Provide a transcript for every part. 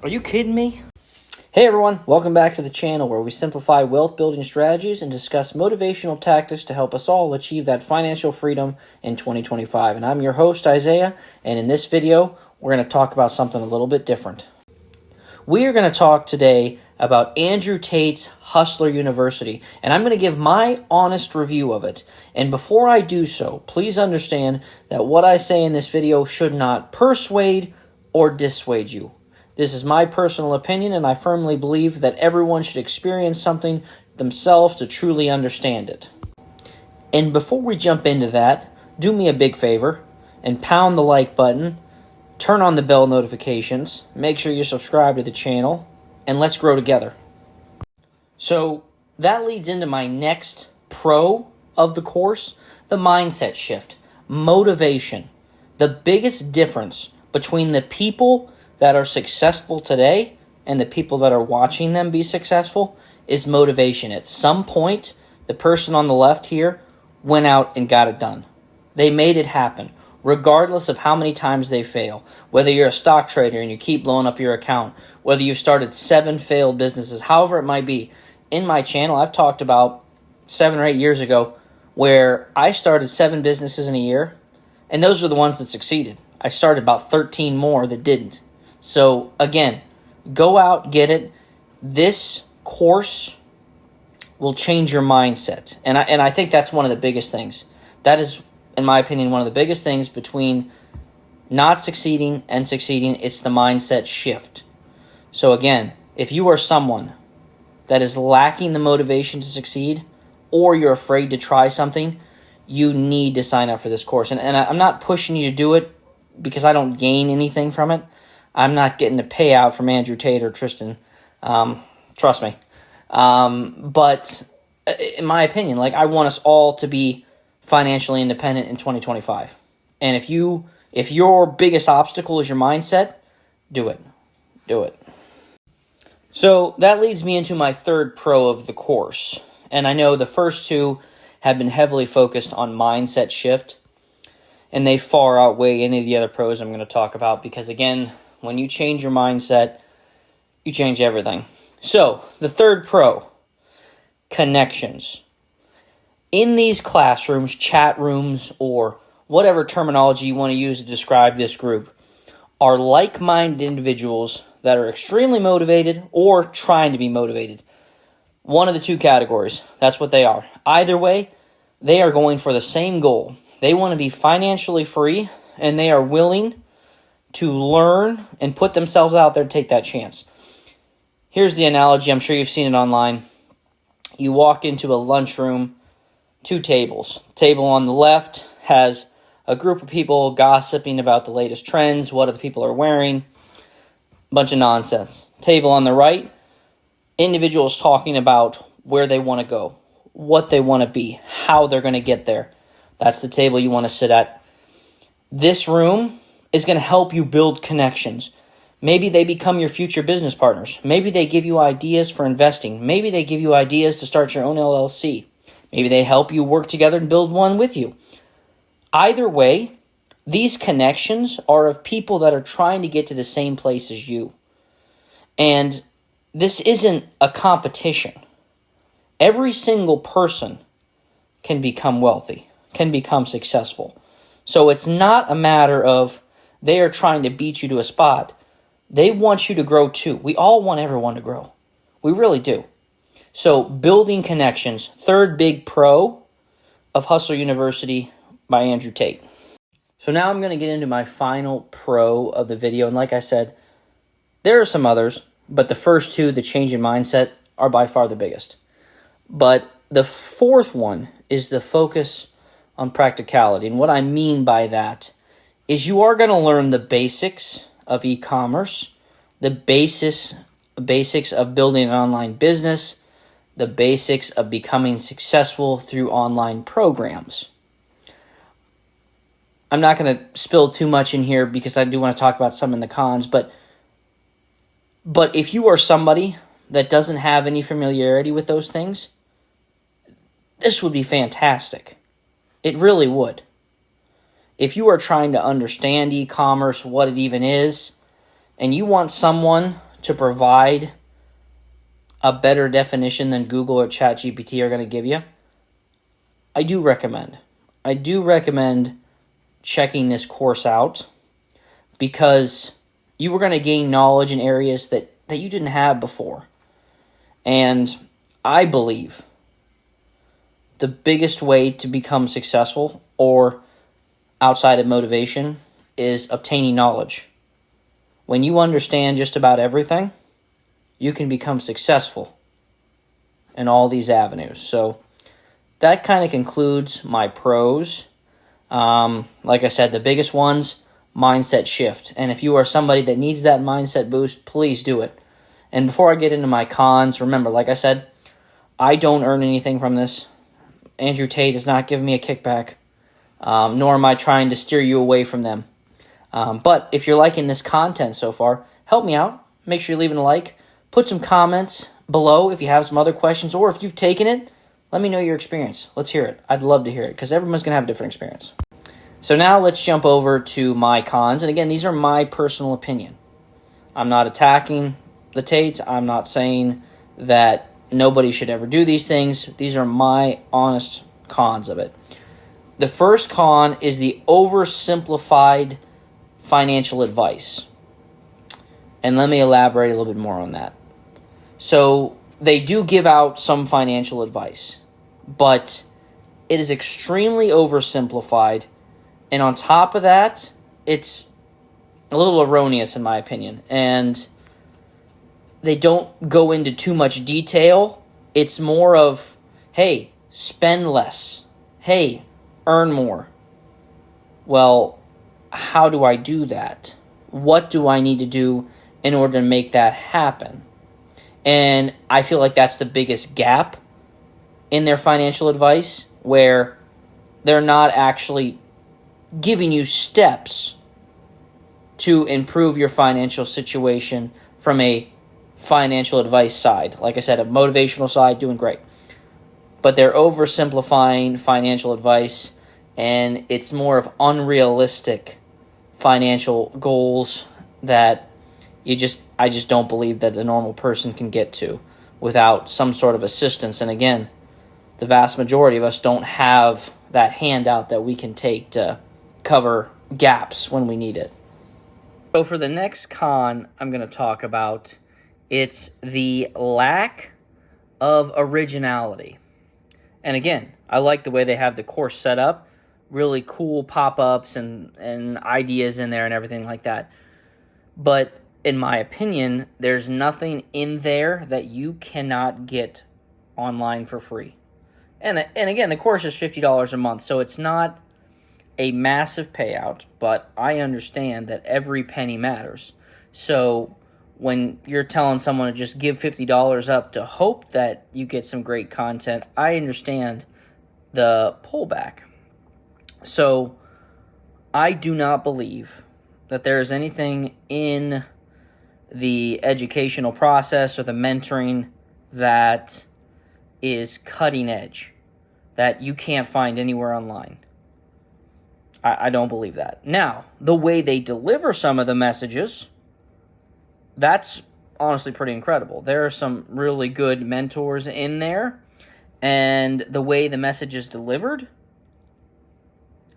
Are you kidding me? Hey everyone, welcome back to the channel where we simplify wealth building strategies and discuss motivational tactics to help us all achieve that financial freedom in 2025. And I'm your host, Isaiah, and in this video, we're going to talk about something a little bit different. We are going to talk today about Andrew Tate's Hustler University, and I'm going to give my honest review of it. And before I do so, please understand that what I say in this video should not persuade or dissuade you. This is my personal opinion, and I firmly believe that everyone should experience something themselves to truly understand it. And before we jump into that, do me a big favor and pound the like button, turn on the bell notifications, make sure you subscribe to the channel, and let's grow together. So that leads into my next pro of the course, the mindset shift, motivation. The biggest difference between the people that are successful today and the people that are watching them be successful is motivation. At some point, the person on the left here went out and got it done. They made it happen, regardless of how many times they fail. Whether you're a stock trader and you keep blowing up your account, whether you've started 7 failed businesses, however it might be. In my channel, I've talked about 7 or 8 years ago where I started 7 businesses in a year, and those were the ones that succeeded. I started about 13 more that didn't. So again, go out, get it. This course will change your mindset. And I think that's one of the biggest things. That is, in my opinion, one of the biggest things between not succeeding and succeeding. It's the mindset shift. So again, if you are someone that is lacking the motivation to succeed, or you're afraid to try something, you need to sign up for this course. And I'm not pushing you to do it because I don't gain anything from it. I'm not getting a payout from Andrew Tate or Tristan. Trust me. But in my opinion, I want us all to be financially independent in 2025. And if your biggest obstacle is your mindset, do it. Do it. So that leads me into my third pro of the course. And I know the first two have been heavily focused on mindset shift, and they far outweigh any of the other pros I'm going to talk about because, again, when you change your mindset, you change everything. So, the third pro, connections. In these classrooms, chat rooms, or whatever terminology you want to use to describe this group, are like-minded individuals that are extremely motivated or trying to be motivated. One of the two categories, that's what they are. Either way, they are going for the same goal. They want to be financially free, and they are willing to learn and put themselves out there to take that chance. Here's the analogy. I'm sure you've seen it online. You walk into a lunchroom, 2 tables. Table on the left has a group of people gossiping about the latest trends, what other people are wearing, bunch of nonsense. Table on the right, individuals talking about where they want to go, what they want to be, how they're going to get there. That's the table you want to sit at. This room is going to help you build connections. Maybe they become your future business partners. Maybe they give you ideas for investing. Maybe they give you ideas to start your own LLC. Maybe they help you work together and build one with you. Either way, these connections are of people that are trying to get to the same place as you. And this isn't a competition. Every single person can become wealthy, can become successful. So it's not a matter of they are trying to beat you to a spot. They want you to grow too. We all want everyone to grow. We really do. So building connections, third big pro of Hustler University by Andrew Tate. So now I'm going to get into my final pro of the video. And like I said, there are some others, but the first two, the change in mindset, are by far the biggest. But the fourth one is the focus on practicality. And what I mean by that is you are going to learn the basics of e-commerce, the basics of building an online business, the basics of becoming successful through online programs. I'm not going to spill too much in here because I do want to talk about some in the cons, but if you are somebody that doesn't have any familiarity with those things, this would be fantastic. It really would. If you are trying to understand e-commerce, what it even is, and you want someone to provide a better definition than Google or ChatGPT are going to give you, I do recommend checking this course out, because you are going to gain knowledge in areas that you didn't have before. And I believe the biggest way to become successful, or outside of motivation, is obtaining knowledge. When you understand just about everything, you can become successful in all these avenues. So that kind of concludes my pros. Like I said, the biggest ones, mindset shift. And if you are somebody that needs that mindset boost, please do it. And before I get into my cons, remember, like I said, I don't earn anything from this. Andrew Tate is not giving me a kickback, nor am I trying to steer you away from them. But if you're liking this content so far, help me out. Make sure you're leaving a like. Put some comments below if you have some other questions, or if you've taken it, let me know your experience. Let's hear it. I'd love to hear it, because everyone's going to have a different experience. So now let's jump over to my cons. And again, these are my personal opinion. I'm not attacking the Tates. I'm not saying that nobody should ever do these things. These are my honest cons of it. The first con is the oversimplified financial advice. And let me elaborate a little bit more on that. So they do give out some financial advice, but it is extremely oversimplified. And on top of that, it's a little erroneous in my opinion. And they don't go into too much detail. It's more of, hey, spend less. Hey, earn more. Well, how do I do that? What do I need to do in order to make that happen? And I feel like that's the biggest gap in their financial advice, where they're not actually giving you steps to improve your financial situation from a financial advice side. Like I said, a motivational side, doing great. But they're oversimplifying financial advice, and it's more of unrealistic financial goals that I just don't believe that a normal person can get to without some sort of assistance. And again, the vast majority of us don't have that handout that we can take to cover gaps when we need it. So for the next con I'm going to talk about, it's the lack of originality. And again, I like the way they have the course set up. Really cool pop-ups and ideas in there and everything like that. But in my opinion, there's nothing in there that you cannot get online for free. And again, the course is $50 a month, so it's not a massive payout, but I understand that every penny matters. So when you're telling someone to just give $50 up to hope that you get some great content, I understand the pullback. So I do not believe that there is anything in the educational process or the mentoring that is cutting edge, that you can't find anywhere online. I don't believe that. Now, the way they deliver some of the messages, that's honestly pretty incredible. There are some really good mentors in there, and the way the message is delivered,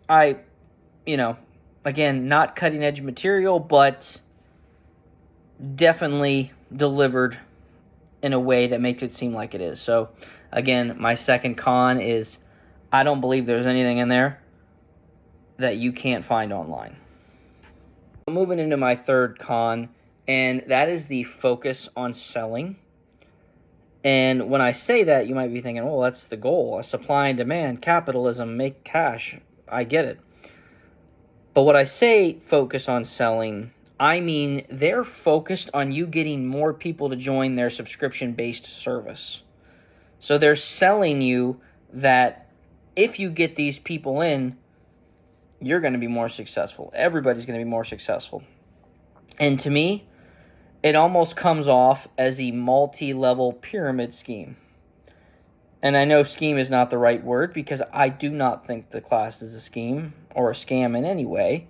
again, not cutting edge material, but definitely delivered in a way that makes it seem like it is. So again, my second con is I don't believe there's anything in there that you can't find online. Moving into my third con, and that is the focus on selling. And when I say that, you might be thinking, well, that's the goal, supply and demand, capitalism, make cash. I get it. But when I say focus on selling, I mean they're focused on you getting more people to join their subscription-based service. So they're selling you that if you get these people in, you're going to be more successful. Everybody's going to be more successful. And to me, it almost comes off as a multi-level pyramid scheme. And I know scheme is not the right word, because I do not think the class is a scheme or a scam in any way,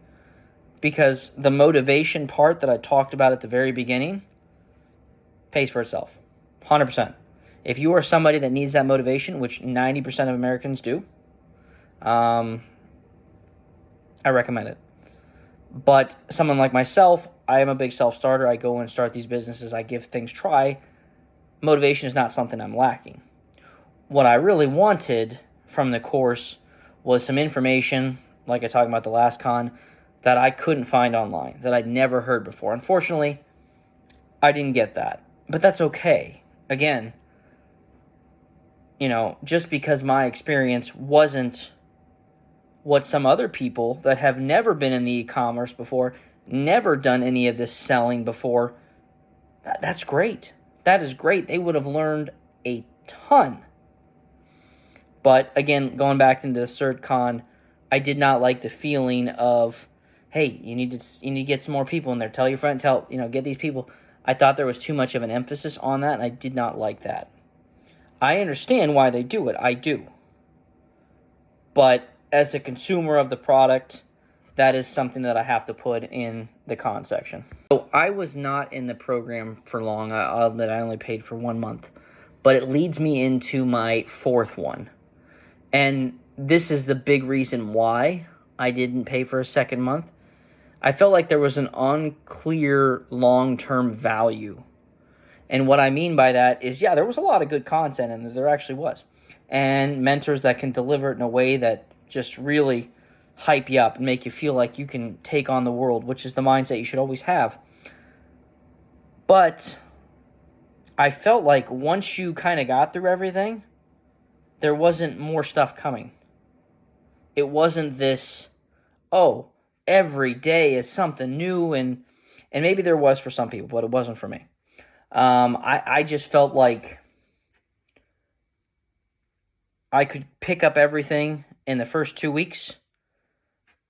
because the motivation part that I talked about at the very beginning, pays for itself. 100%. If you are somebody that needs that motivation, which 90% of Americans do, I recommend it. But someone like myself, I am a big self-starter. I go and start these businesses. I give things try. Motivation is not something I'm lacking. What I really wanted from the course was some information, like I talked about the last con, that I couldn't find online, that I'd never heard before. Unfortunately, I didn't get that. But that's okay. Again, just because my experience wasn't what some other people that have never been in the e-commerce before, never done any of this selling before, that's great. That is great. They would have learned a ton. But again, going back into the third con, I did not like the feeling of, hey, you need to get some more people in there. Tell your friend, get these people. I thought there was too much of an emphasis on that, and I did not like that. I understand why they do it. I do. But as a consumer of the product, that is something that I have to put in the con section. So I was not in the program for long. I'll admit I only paid for 1 month. But it leads me into my fourth one. And this is the big reason why I didn't pay for a second month. I felt like there was an unclear long-term value. And what I mean by that is, there was a lot of good content, and there actually was. And mentors that can deliver it in a way that just really hype you up and make you feel like you can take on the world, which is the mindset you should always have. But I felt like once you kind of got through everything, there wasn't more stuff coming. It wasn't this, every day is something new, and maybe there was for some people, but it wasn't for me. I just felt like I could pick up everything in the first 2 weeks,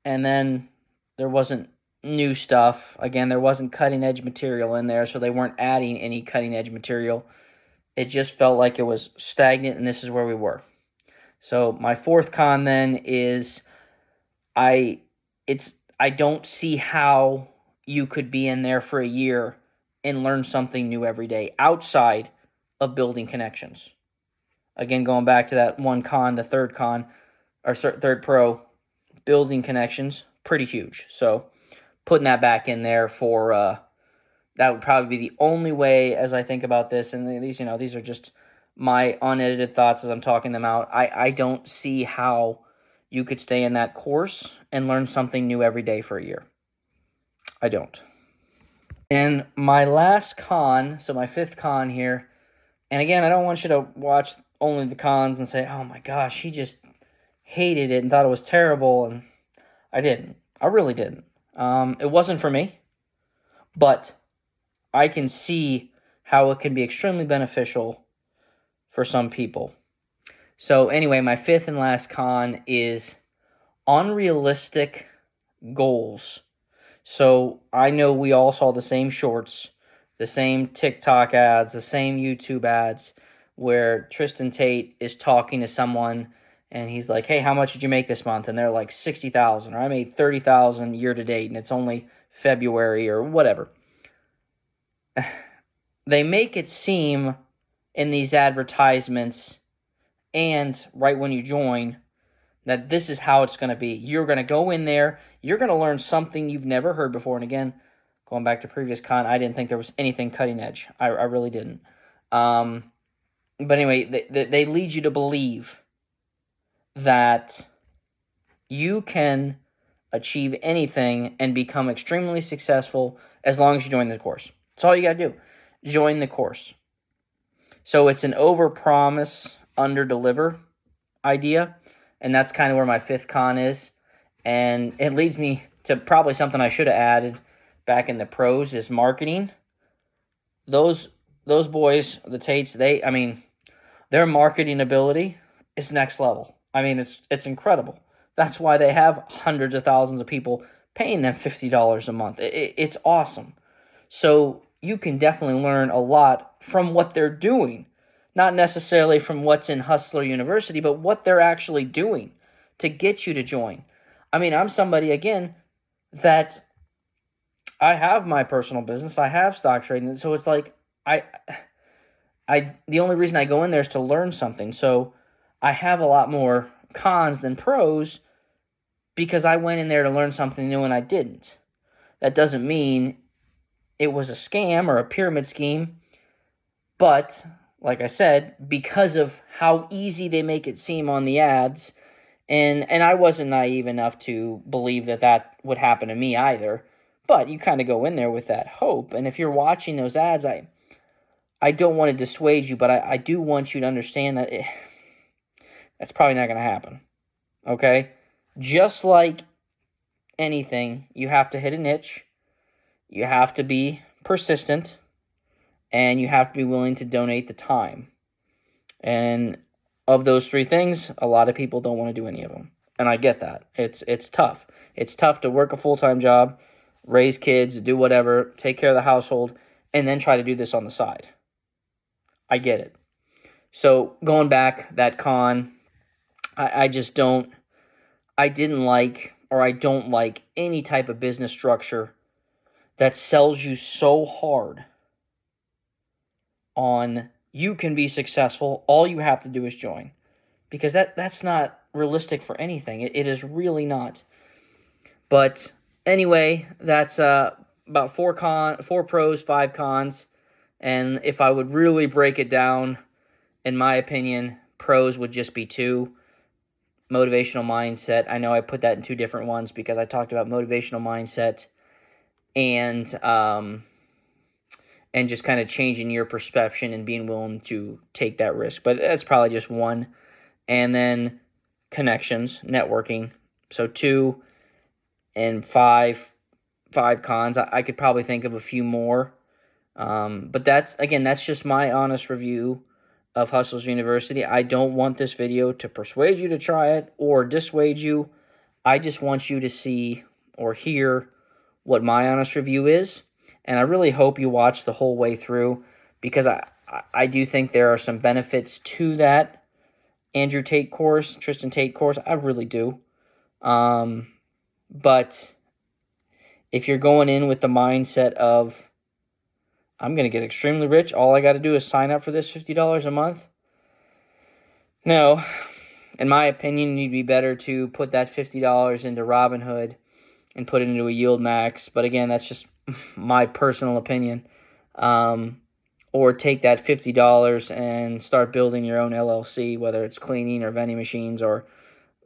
and then there wasn't new stuff. Again, there wasn't cutting-edge material in there, so they weren't adding any cutting-edge material. It just felt like it was stagnant, and this is where we were. So my fourth con then is I don't see how you could be in there for a year and learn something new every day outside of building connections. Again, going back to that one con, the third pro, building connections, pretty huge. So putting that back in there for that would probably be the only way as I think about this. And these are just my unedited thoughts as I'm talking them out. I don't see how you could stay in that course and learn something new every day for a year. I don't. And my last con, so my fifth con here, and again, I don't want you to watch only the cons and say, oh my gosh, he just hated it and thought it was terrible, and I didn't. I really didn't. It wasn't for me, but I can see how it can be extremely beneficial for some people. So anyway, my fifth and last con is unrealistic goals. So I know we all saw the same shorts, the same TikTok ads, the same YouTube ads where Tristan Tate is talking to someone and he's like, hey, how much did you make this month? And they're like 60,000, or I made 30,000 year to date and it's only February or whatever. They make it seem in these advertisements and right when you join that this is how it's going to be. You're going to go in there, you're going to learn something you've never heard before. And again, going back to previous con, I didn't think there was anything cutting edge. I really didn't. But anyway, they lead you to believe that you can achieve anything and become extremely successful as long as you join the course. That's all you got to do. Join the course. So it's an overpromise, underdeliver idea. And that's kind of where my fifth con is. And it leads me to probably something I should have added back in the pros is marketing. Those boys, the Tates, their marketing ability is next level. It's incredible. That's why they have hundreds of thousands of people paying them $50 a month. It's awesome. So you can definitely learn a lot from what they're doing. Not necessarily from what's in Hustler University, but what they're actually doing to get you to join. I'm somebody, again, that I have my personal business. I have stock trading. So it's like the only reason I go in there is to learn something. So I have a lot more cons than pros because I went in there to learn something new and I didn't. That doesn't mean it was a scam or a pyramid scheme, but like I said, because of how easy they make it seem on the ads, and I wasn't naive enough to believe that would happen to me either, but you kind of go in there with that hope. And if you're watching those ads, I don't want to dissuade you, but I do want you to understand that that's probably not going to happen, okay? Just like anything, you have to hit a niche, you have to be persistent, and you have to be willing to donate the time. And of those three things, a lot of people don't want to do any of them. And I get that. It's tough. It's tough to work a full-time job, raise kids, do whatever, take care of the household, and then try to do this on the side. I get it. So going back, that con, I don't like any type of business structure that sells you so hard on you can be successful, all you have to do is join. Because that's not realistic for anything. It is really not. But anyway, that's about four pros, 5 cons. And if I would really break it down, in my opinion, pros would just be 2. Motivational mindset. I know I put that in 2 different ones because I talked about motivational mindset and just kind of changing your perception and being willing to take that risk. But that's probably just 1. And then connections, networking. So 2 and 5 cons. I could probably think of a few more. But that's just my honest review of Hustlers University. I don't want this video to persuade you to try it or dissuade you. I just want you to see or hear what my honest review is. And I really hope you watch the whole way through because I do think there are some benefits to that Andrew Tate course, Tristan Tate course. I really do. But if you're going in with the mindset of, I'm going to get extremely rich, all I got to do is sign up for this $50 a month. No, in my opinion, you'd be better to put that $50 into Robinhood and put it into a yield max. But again, that's just my personal opinion. Or take that $50 and start building your own LLC, whether it's cleaning or vending machines or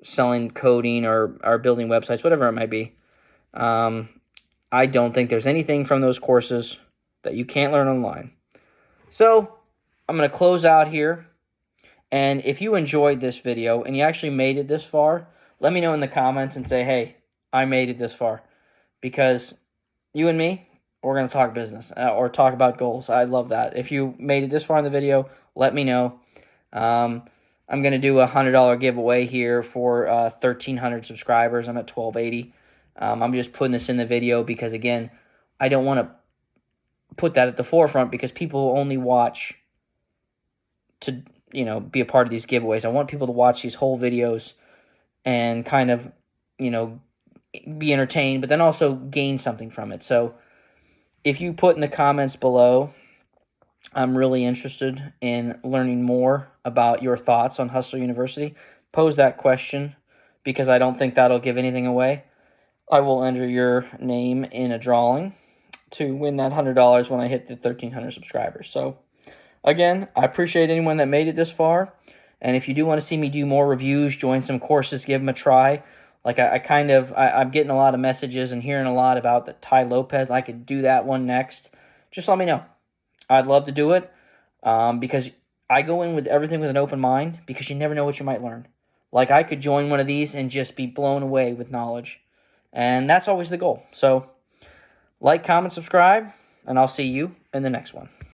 selling coding or building websites, whatever it might be. I don't think there's anything from those courses that you can't learn online. So I'm going to close out here. And if you enjoyed this video and you actually made it this far, let me know in the comments and say, hey, I made it this far. Because you and me, we're going to talk business or talk about goals. I love that. If you made it this far in the video, let me know. I'm going to do a $100 giveaway here for 1,300 subscribers. I'm at 1,280. I'm just putting this in the video because, again, I don't want to put that at the forefront because people only watch to, be a part of these giveaways. I want people to watch these whole videos and kind of, be entertained, but then also gain something from it. So if you put in the comments below, I'm really interested in learning more about your thoughts on Hustler University. Pose that question because I don't think that'll give anything away. I will enter your name in a drawing to win that $100 when I hit the 1,300 subscribers. So again, I appreciate anyone that made it this far. And if you do want to see me do more reviews, join some courses, give them a try. Like I'm getting a lot of messages and hearing a lot about the Tai Lopez. I could do that one next. Just let me know. I'd love to do it because I go in with everything with an open mind because you never know what you might learn. Like I could join one of these and just be blown away with knowledge. And that's always the goal. So like, comment, subscribe, and I'll see you in the next one.